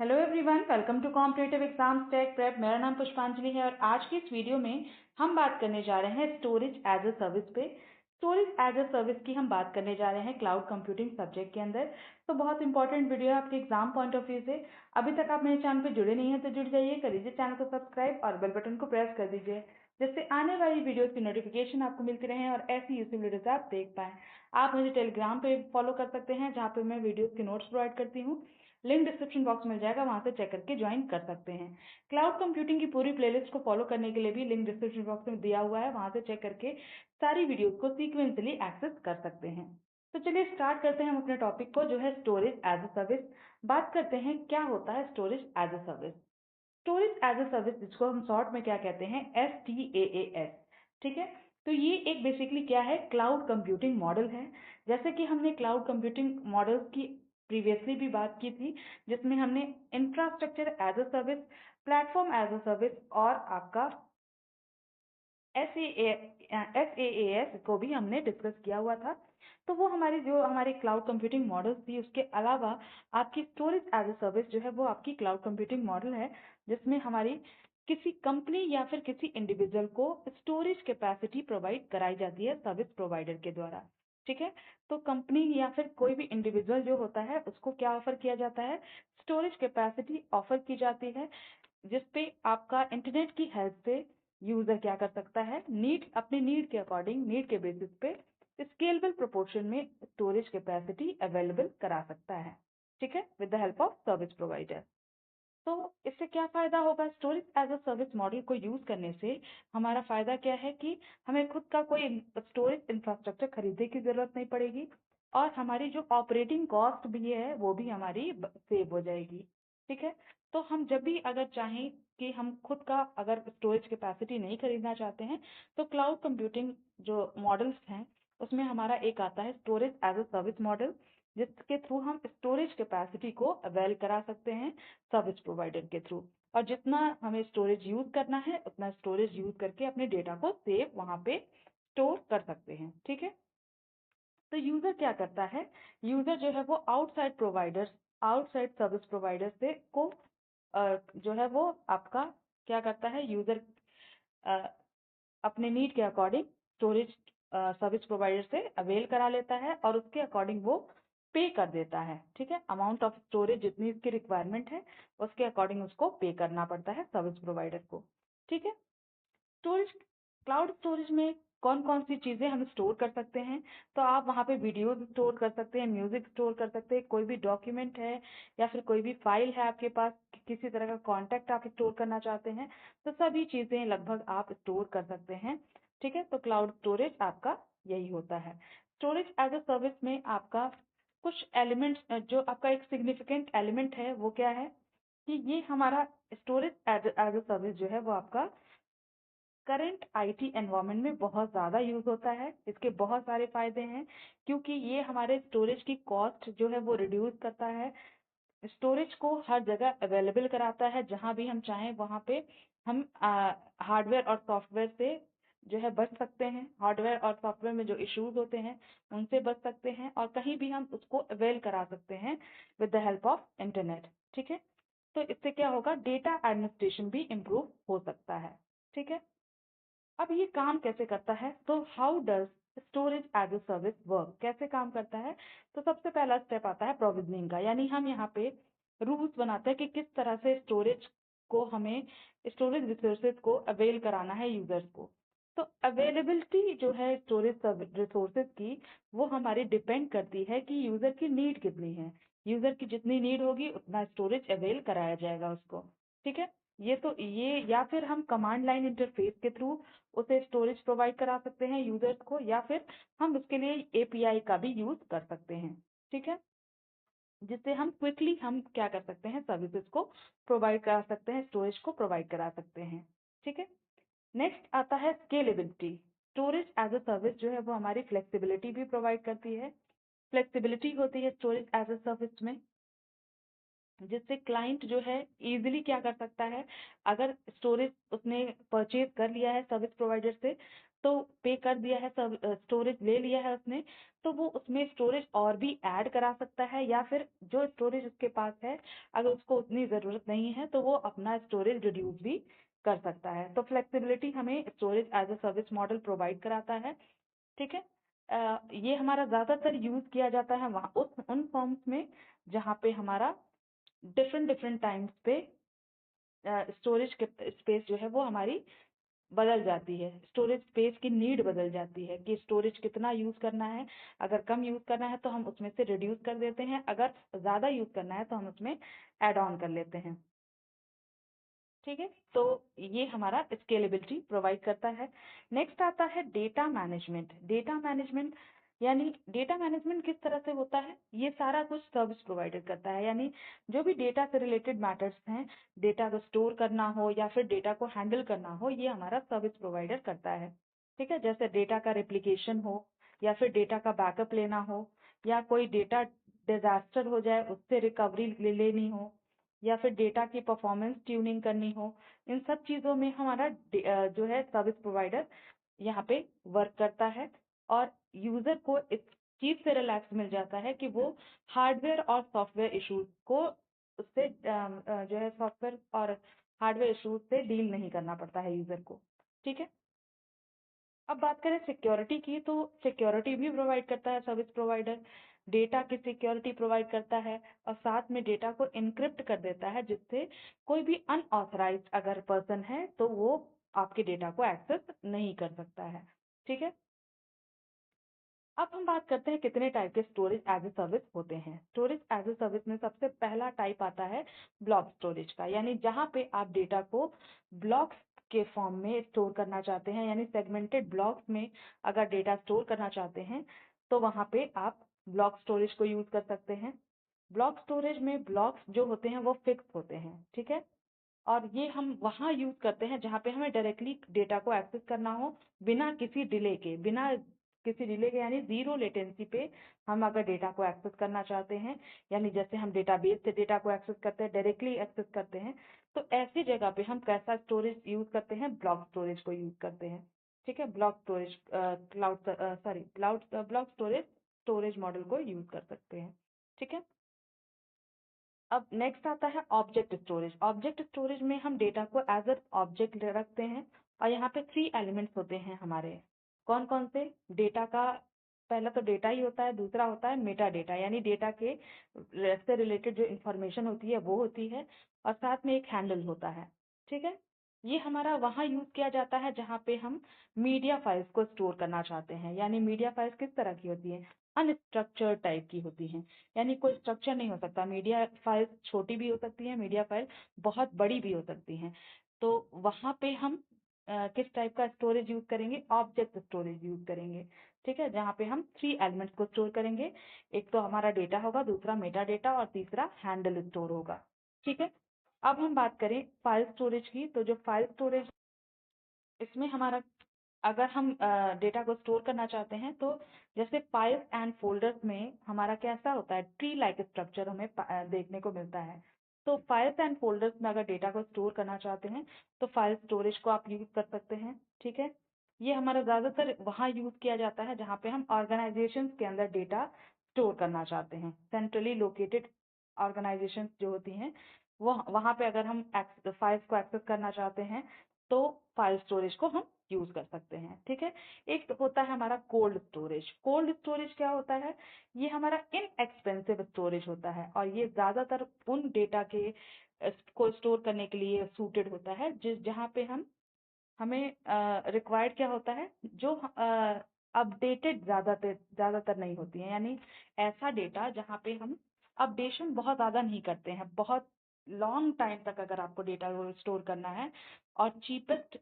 Hello everyone, welcome to competitive exams tech prep. मेरा नाम पुष्पांजलि है और आज की इस वीडियो में हम बात करने जा रहे हैं स्टोरेज एज अ सर्विस पे। स्टोरेज एज अ सर्विस की हम बात करने जा रहे हैं क्लाउड कंप्यूटिंग सब्जेक्ट के अंदर। तो बहुत इंपॉर्टेंट वीडियो है आपके एग्जाम पॉइंट ऑफ व्यू से। अभी तक आप मेरे चैनल पे जुड़े नहीं हैं तो जुड़ जाइए, कर लीजिए चैनल को सब्सक्राइब और बेल बटन को प्रेस कर दीजिए, जिससे आने वाली वीडियोस की नोटिफिकेशन आपको मिलती रहे और ऐसी यूजफुल वीडियोस आप देख पाएं। आप मुझे टेलीग्राम पे फॉलो कर सकते हैं, जहाँ पे मैं वीडियोस के नोट्स प्रोवाइड करती हूँ। लिंक डिस्क्रिप्शन बॉक्स में मिल जाएगा, वहां से चेक करके ज्वाइन कर सकते हैं। क्लाउड कंप्यूटिंग की पूरी प्लेलिस्ट को फॉलो करने के लिए भी लिंक डिस्क्रिप्शन बॉक्स में दिया हुआ है, वहां से चेक करके सारी वीडियोस को सीक्वेंसली एक्सेस कर सकते हैं। तो चलिए स्टार्ट करते हैं हम अपने टॉपिक को, जो है स्टोरेज एज अ सर्विस। बात करते हैं क्या होता है storage as a service. Storage as a service, जिसको हम शॉर्ट में क्या कहते हैं, STaaS। ठीक है। तो ये एक बेसिकली क्या है, क्लाउड कंप्यूटिंग मॉडल है। जैसे कि हमने क्लाउड कंप्यूटिंग मॉडल्स की प्रीवियसली भी बात की थी, जिसमें हमने infrastructure as a service, platform as a service और आपका SaaS को भी हमने डिस्कस किया हुआ था। तो वो हमारी क्लाउड कंप्यूटिंग मॉडल्स थी, उसके अलावा आपकी स्टोरेज एज अ सर्विस जो है वो आपकी क्लाउड कंप्यूटिंग मॉडल है, जिसमें हमारी किसी कंपनी या फिर किसी इंडिविजुअल को स्टोरेज कैपेसिटी प्रोवाइड कराई जाती है सर्विस प्रोवाइडर के द्वारा। ठीक है। तो कंपनी या फिर कोई भी इंडिविजुअल जो होता है, उसको क्या ऑफर किया जाता है, स्टोरेज कैपेसिटी ऑफर की जाती है, जिसपे आपका इंटरनेट की हेल्प से यूजर क्या कर सकता है, अपने नीड के अकॉर्डिंग, नीड के बेसिस पे स्केलेबल प्रोपोर्शन में स्टोरेज कैपेसिटी अवेलेबल करा सकता है। ठीक है, with the help of service provider. तो इससे क्या फायदा होगा, storage as a service model को यूज करने से हमारा फायदा क्या है कि हमें खुद का कोई स्टोरेज इंफ्रास्ट्रक्चर खरीदने की जरूरत नहीं पड़ेगी, और हमारी जो ऑपरेटिंग कॉस्ट भी है वो भी हमारी सेव हो जाएगी। ठीक है। तो हम जब भी अगर चाहें कि हम खुद का अगर स्टोरेज कैपेसिटी नहीं खरीदना चाहते हैं, तो क्लाउड कंप्यूटिंग जो मॉडल्स हैं उसमें हमारा एक आता है storage as a service model, जिसके थ्रू हम स्टोरेज कैपेसिटी को अवेल करा सकते हैं सर्विस प्रोवाइडर के थ्रू। और जितना हमें स्टोरेज यूज करना है उतना स्टोरेज यूज करके अपने डेटा को सेव वहां पे स्टोर कर सकते हैं। ठीक है। तो यूजर क्या करता है, यूजर जो है वो आउटसाइड सर्विस प्रोवाइडर से को जो है वो आपका क्या करता है, यूजर अपने नीड के अकॉर्डिंग स्टोरेज सर्विस प्रोवाइडर से अवेल करा लेता है और उसके अकॉर्डिंग वो पे कर देता है। ठीक है। अमाउंट ऑफ स्टोरेज जितनी उसकी रिक्वायरमेंट है उसके अकॉर्डिंग उसको पे करना पड़ता है सर्विस प्रोवाइडर को। ठीक है। स्टोरेज, क्लाउड स्टोरेज में कौन कौन सी चीजें हम स्टोर कर सकते हैं, तो आप वहाँ पे वीडियोज स्टोर कर सकते हैं, म्यूजिक स्टोर कर सकते हैं, कोई भी डॉक्यूमेंट है या फिर कोई भी फाइल है आपके पास, किसी तरह का कॉन्टेक्ट आप स्टोर करना चाहते हैं, तो सभी चीजें लगभग आप स्टोर कर सकते हैं। ठीक है। तो क्लाउड स्टोरेज आपका यही होता है। स्टोरेज एज अ सर्विस में आपका कुछ एलिमेंट्स, जो आपका एक सिग्निफिकेंट एलिमेंट है वो क्या है कि ये हमारा स्टोरेज एज अ सर्विस जो है वो आपका करंट आईटी एनवायरनमेंट में बहुत ज़्यादा यूज होता है। इसके बहुत सारे फायदे हैं, क्योंकि ये हमारे स्टोरेज की कॉस्ट जो है वो रिड्यूस करता है, स्टोरेज को हर जगह अवेलेबल कराता है, जहां भी हम चाहें वहां पे हम हार्डवेयर और सॉफ्टवेयर से जो है बच सकते हैं, हार्डवेयर और सॉफ्टवेयर में जो इश्यूज होते हैं उनसे बच सकते हैं, और कहीं भी हम उसको अवेल करा सकते हैं with the help of internet. ठीक है। तो इससे क्या होगा, डेटा एडमिनिस्ट्रेशन भी इम्प्रूव हो सकता है। ठीक है। अब ये काम कैसे करता है, तो how does storage as a service work, कैसे काम करता है। तो सबसे पहला स्टेप आता है प्रोविजनिंग का, यानी हम यहाँ पे रूल्स बनाते हैं कि किस तरह से स्टोरेज को हमें, स्टोरेज रिसोर्सेज को अवेल कराना है यूजर्स को। तो अवेलेबिलिटी जो है स्टोरेज रिसोर्सेज की, वो हमारी डिपेंड करती है कि यूजर की नीड कितनी है। यूजर की जितनी नीड होगी उतना स्टोरेज अवेल कराया जाएगा उसको। ठीक है। ये या फिर हम कमांड लाइन इंटरफेस के थ्रू उसे स्टोरेज प्रोवाइड करा सकते हैं यूजर्स को, या फिर हम उसके लिए एपीआई का भी यूज कर सकते हैं। ठीक है। जिससे हम क्विकली हम क्या कर सकते हैं, सर्विसेज को प्रोवाइड करा सकते हैं, स्टोरेज को प्रोवाइड करा सकते हैं। ठीक है। नेक्स्ट आता है scalability. Storage as a service जो है वो हमारी फ्लेक्सिबिलिटी भी प्रोवाइड करती है। फ्लेक्सिबिलिटी होती है स्टोरेज एज अ सर्विस में, जिससे क्लाइंट जो है इजीली क्या कर सकता है, अगर स्टोरेज उसने परचेज कर लिया है सर्विस प्रोवाइडर से, तो पे कर दिया है, सब स्टोरेज ले लिया है उसने, तो वो उसमें स्टोरेज और भी ऐड करा सकता है, या फिर जो स्टोरेज उसके पास है अगर उसको उतनी ज़रूरत नहीं है तो वो अपना स्टोरेज रिड्यूस भी कर सकता है। तो फ्लेक्सिबिलिटी हमें storage as a service model provide कराता है। ठीक है। ये हमारा ज़्यादातर यूज़ किया जाता है वहाँ उन फॉर्म्स में जहाँ पे हमारा डिफरेंट डिफरेंट टाइम्स पे स्टोरेज स्पेस जो है वो हमारी बदल जाती है, स्टोरेज स्पेस की नीड बदल जाती है कि स्टोरेज कितना यूज़ करना है। अगर कम यूज़ करना है तो हम उसमें से रिड्यूस कर देते हैं, अगर ज़्यादा यूज़ करना है तो हम उसमें ऐड ऑन कर लेते हैं। ठीक है, तो ये हमारा स्केलेबिलिटी प्रोवाइड करता है। नेक्स्ट आता है डेटा मैनेजमेंट। डेटा मैनेजमेंट यानी डेटा मैनेजमेंट किस तरह से होता है, ये सारा कुछ सर्विस प्रोवाइडर करता है। यानी जो भी डेटा से रिलेटेड मैटर्स हैं, डेटा को स्टोर करना हो या फिर डेटा को हैंडल करना हो, ये हमारा सर्विस प्रोवाइडर करता है। ठीक है, जैसे डेटा का रेप्लिकेशन हो, या फिर डेटा का बैकअप लेना हो, या कोई डेटा डिजास्टर हो जाए उससे रिकवरी लेनी हो, या फिर डेटा की परफॉर्मेंस ट्यूनिंग करनी हो, इन सब चीज़ों में हमारा जो है सर्विस प्रोवाइडर यहाँ पे वर्क करता है। और यूज़र को इस चीज़ से रिलैक्स मिल जाता है कि वो हार्डवेयर और सॉफ्टवेयर इश्यूज को उससे जो है सॉफ्टवेयर और हार्डवेयर इश्यूज से डील नहीं करना पड़ता है यूज़र को। ठीक है, अब बात करें सिक्योरिटी की, तो सिक्योरिटी भी प्रोवाइड करता है सर्विस प्रोवाइडर। डेटा की सिक्योरिटी प्रोवाइड करता है और साथ में डेटा को इनक्रिप्ट कर देता है, जिससे कोई भी अनऑथराइज्ड अगर पर्सन है तो वो आपके डेटा को एक्सेस नहीं कर सकता है। ठीक है, अब हम बात करते हैं कितने टाइप के स्टोरेज एज ए सर्विस होते हैं। स्टोरेज एज ए सर्विस में सबसे पहला टाइप आता है ब्लॉक स्टोरेज का, यानी जहाँ पे आप डेटा को ब्लॉक्स के फॉर्म में स्टोर करना चाहते हैं, यानी सेगमेंटेड ब्लॉक्स में अगर डेटा स्टोर करना चाहते हैं तो वहाँ पे आप ब्लॉक स्टोरेज को यूज कर सकते हैं। ब्लॉक स्टोरेज में ब्लॉक्स जो होते हैं वो फिक्स होते हैं। ठीक है, और ये हम वहाँ यूज करते हैं जहाँ पे हमें डायरेक्टली डेटा को एक्सेस करना हो, बिना किसी डिले के यानी जीरो लेटेंसी पे हम अगर डेटा को एक्सेस करना चाहते हैं, यानी जैसे हम डेटाबेस से डेटा को एक्सेस करते हैं, डायरेक्टली एक्सेस करते हैं, तो ऐसी जगह पे हम कैसा स्टोरेज यूज करते हैं, ब्लॉक स्टोरेज को यूज करते हैं। ठीक है, block storage block storage storage model को यूज कर सकते हैं। ठीक है, अब नेक्स्ट आता है ऑब्जेक्ट स्टोरेज। ऑब्जेक्ट स्टोरेज में हम डेटा को एज अ ऑब्जेक्ट रखते हैं, और यहाँ पे 3 एलिमेंट्स होते हैं हमारे। कौन कौन से? डेटा का पहला तो डेटा ही होता है, दूसरा होता है मेटा डेटा, यानी डेटा के से रिलेटेड जो इन्फॉर्मेशन होती है वो होती है, और साथ में एक हैंडल होता है। ठीक है, ये हमारा वहाँ यूज किया जाता है जहाँ पे हम मीडिया फाइल्स को स्टोर करना चाहते हैं। यानी मीडिया फाइल्स किस तरह की होती है? अनस्ट्रक्चर्ड टाइप की होती हैं, यानी कोई स्ट्रक्चर नहीं हो सकता। मीडिया फाइल छोटी भी हो सकती है, मीडिया फाइल बहुत बड़ी भी हो सकती हैं। तो वहाँ पे हम किस टाइप का स्टोरेज यूज करेंगे? ऑब्जेक्ट स्टोरेज यूज करेंगे। ठीक है, जहाँ पे हम 3 एलिमेंट्स को स्टोर करेंगे। एक तो हमारा डेटा होगा, दूसरा मेटा डेटा, और तीसरा हैंडल स्टोर होगा। ठीक है, अब हम बात करें फाइल स्टोरेज की, तो जो फाइल स्टोरेज इसमें हमारा अगर हम डेटा को स्टोर करना चाहते हैं तो जैसे फाइल्स एंड फोल्डर्स में हमारा कैसा होता है, ट्री लाइक स्ट्रक्चर हमें देखने को मिलता है। तो फाइल्स एंड फोल्डर्स में अगर डेटा को स्टोर करना चाहते हैं तो फाइल स्टोरेज को आप यूज कर सकते हैं। ठीक है, ये हमारा ज़्यादातर वहाँ यूज किया जाता है जहाँ पे हम ऑर्गेनाइजेशन के अंदर डेटा स्टोर करना चाहते हैं। सेंट्रली लोकेटेड ऑर्गेनाइजेशन जो होती हैं वो वहाँ पे अगर हम फाइल्स को एक्सेस करना चाहते हैं तो फाइल स्टोरेज को हम यूज कर सकते हैं। ठीक है, एक होता है हमारा कोल्ड स्टोरेज। कोल्ड स्टोरेज क्या होता है? ये हमारा इनएक्सपेंसिव स्टोरेज होता है, और ये ज्यादातर उन डेटा के को स्टोर करने के लिए सूटेड होता है जिस जहाँ पे हमें रिक्वायर्ड क्या होता है, जो अपडेटेड ज्यादातर नहीं होती है। यानी ऐसा डेटा जहाँ पे हम अपडेशन बहुत ज्यादा नहीं करते हैं, बहुत लॉन्ग टाइम तक अगर आपको डेटा को स्टोर करना है और चीपेस्ट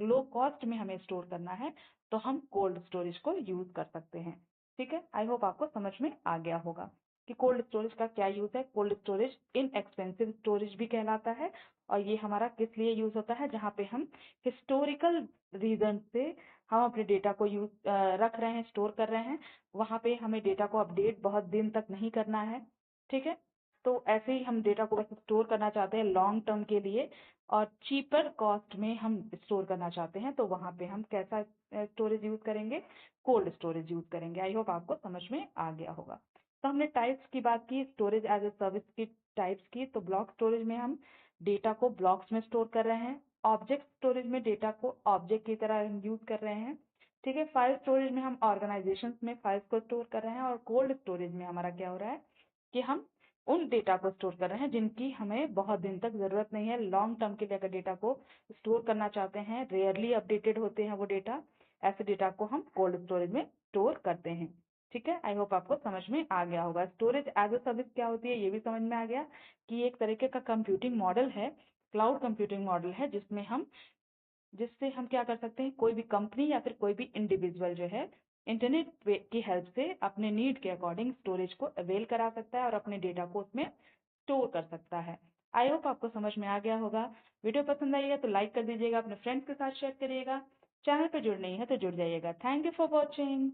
लो कॉस्ट में हमें स्टोर करना है तो हम कोल्ड स्टोरेज को यूज कर सकते हैं। ठीक है, आई होप आपको समझ में आ गया होगा कि कोल्ड स्टोरेज का क्या यूज है। कोल्ड स्टोरेज इनएक्सपेंसिव स्टोरेज भी कहलाता है, और ये हमारा किस लिए यूज होता है? जहाँ पे हम हिस्टोरिकल रीजन से हम अपने डेटा को यूज रख रहे हैं, स्टोर कर रहे हैं, वहाँ पे हमें डेटा को अपडेट बहुत दिन तक नहीं करना है। ठीक है, तो ऐसे ही हम डेटा को वैसे स्टोर करना चाहते हैं लॉन्ग टर्म के लिए और चीपर कॉस्ट में हम स्टोर करना चाहते हैं, तो वहाँ पे हम कैसा स्टोरेज यूज़ करेंगे? कोल्ड स्टोरेज यूज़ करेंगे। आई होप आपको समझ में आ गया होगा। तो हमने टाइप्स की बात की, स्टोरेज एज ए सर्विस की टाइप्स की। तो ब्लॉक स्टोरेज में हम डेटा को ब्लॉक्स में स्टोर कर रहे हैं। ऑब्जेक्ट स्टोरेज में डेटा को ऑब्जेक्ट की तरह हम यूज़ कर रहे हैं। ठीक है। फाइल स्टोरेज में हम ऑर्गेनाइजेशन में फाइल्स को स्टोर कर रहे हैं। और कोल्ड स्टोरेज में हमारा क्या हो रहा है कि हम उन डेटा को स्टोर कर रहे हैं जिनकी हमें बहुत दिन तक ज़रूरत नहीं है। लॉन्ग टर्म के लिए अगर डेटा को स्टोर करना चाहते हैं, रेयरली अपडेटेड होते हैं वो डेटा, ऐसे डेटा को हम कोल्ड स्टोरेज में स्टोर करते हैं। ठीक है। आई होप आपको समझ में आ गया होगा। स्टोरेज एज ए सर्विस क्या होती है ये भी समझ में आ गया कि एक तरीके का कंप्यूटिंग मॉडल है, क्लाउड कंप्यूटिंग मॉडल है, जिससे हम क्या कर सकते हैं, कोई भी कंपनी या फिर कोई भी इंडिविजुअल जो है इंटरनेट की हेल्प से अपने नीड के अकॉर्डिंग स्टोरेज को अवेल करा सकता है और अपने डेटा को उसमें स्टोर कर सकता है। आई होप आपको समझ में आ गया होगा। वीडियो पसंद आएगा तो लाइक कर दीजिएगा, अपने फ्रेंड्स के साथ शेयर करिएगा। चैनल पर जुड़ नहीं है तो जुड़ जाइएगा। Thank you for watching.